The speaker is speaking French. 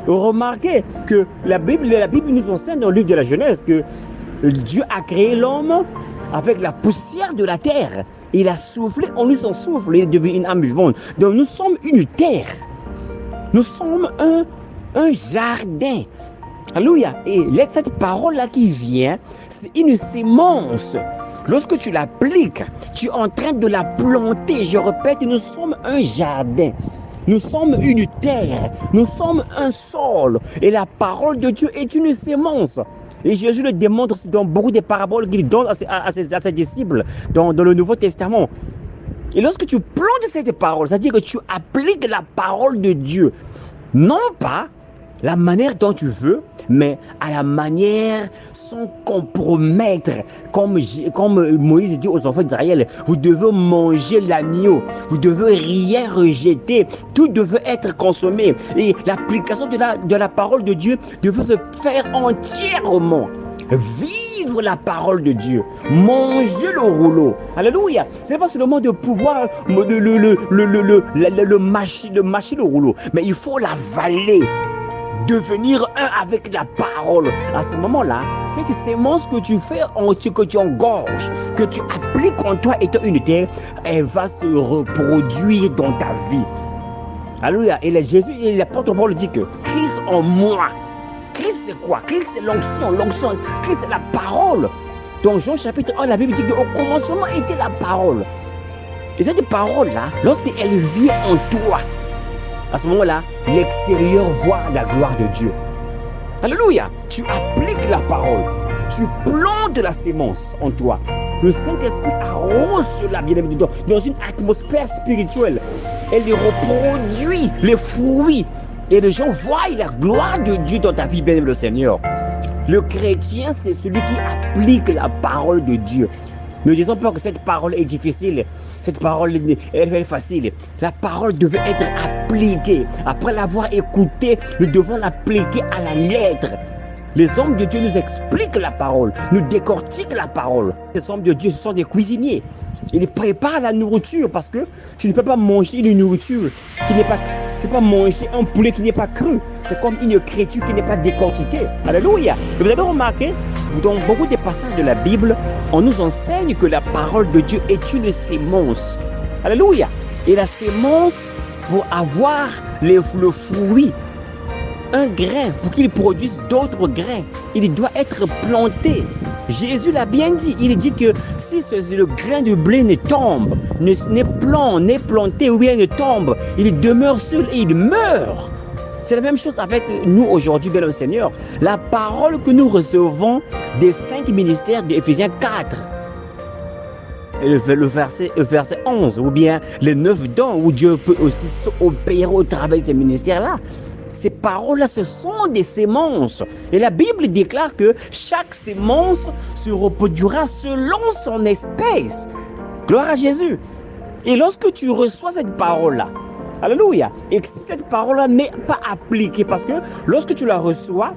Remarquez que la Bible nous enseigne dans le livre de la Genèse que Dieu a créé l'homme avec la poussière de la terre. Il a soufflé en lui son souffle, il est devenu une âme vivante. Donc nous sommes une terre. Nous sommes un jardin. Alléluia. Et cette parole-là qui vient, c'est une sémence. Lorsque tu l'appliques, tu es en train de la planter. Je répète, nous sommes un jardin. Nous sommes une terre. Nous sommes un sol. Et la parole de Dieu est une sémence. Et Jésus le démontre dans beaucoup de paraboles qu'il donne à ses disciples dans le Nouveau Testament. Et lorsque tu plantes cette parole, c'est-à-dire que tu appliques la parole de Dieu, non pas la manière dont tu veux, mais à la manière sans compromettre. Comme Moïse dit aux enfants d'Israël, vous devez manger l'agneau, vous devez rien rejeter, tout devait être consommé. Et l'application de la parole de Dieu devait se faire entièrement. Vivre la parole de Dieu, manger le rouleau. Alléluia. C'est pas seulement de pouvoir mâcher le rouleau, mais il faut l'avaler. Devenir un avec la parole. À ce moment-là, cette sémence que tu fais, que tu engorges, que tu appliques en toi étant une terre, elle va se reproduire dans ta vie. Alléluia. Et Jésus et l'apôtre Paul dit que Christ en moi. Christ c'est quoi? Christ c'est l'onction. Christ c'est la parole. Dans Jean chapitre 1, la Bible dit qu'au commencement était la parole. Et cette parole-là, lorsqu'elle vient en toi, à ce moment-là, l'extérieur voit la gloire de Dieu. Alléluia. Tu appliques la parole. Tu plantes la sémence en toi. Le Saint-Esprit arrose cela, bien-aimé, dans une atmosphère spirituelle. Elle reproduit les fruits. Et les gens voient la gloire de Dieu dans ta vie, bien-aimé le Seigneur. Le chrétien, c'est celui qui applique la parole de Dieu. Ne disons pas que cette parole est difficile, cette parole elle est facile. La parole devait être appliquée. Après l'avoir écoutée, nous devons l'appliquer à la lettre. Les hommes de Dieu nous expliquent la parole, nous décortiquent la parole. Les hommes de Dieu, ce sont des cuisiniers. Ils préparent la nourriture parce que tu ne peux pas manger une nourriture qui n'est pas... Tu ne peux pas manger un poulet qui n'est pas cru. C'est comme une écriture qui n'est pas décortiquée. Alléluia. Vous avez remarqué, dans beaucoup de passages de la Bible, on nous enseigne que la parole de Dieu est une sémence. Alléluia. Et la sémence, pour avoir le fruit, un grain, pour qu'il produise d'autres grains, il doit être planté. Jésus l'a bien dit. Il dit que si le grain de blé ne tombe, n'est planté ou bien ne tombe, il demeure seul et il meurt. C'est la même chose avec nous aujourd'hui, bien le Seigneur. La parole que nous recevons des 5 ministères d'Éphésiens 4, le verset 11, ou bien les 9 dons où Dieu peut aussi opérer au travers de ces ministères-là. Ces paroles-là, ce sont des sémences. Et la Bible déclare que chaque sémence se reproduira selon son espèce. Gloire à Jésus. Et lorsque tu reçois cette parole-là, alléluia, et que cette parole-là n'est pas appliquée, parce que lorsque tu la reçois,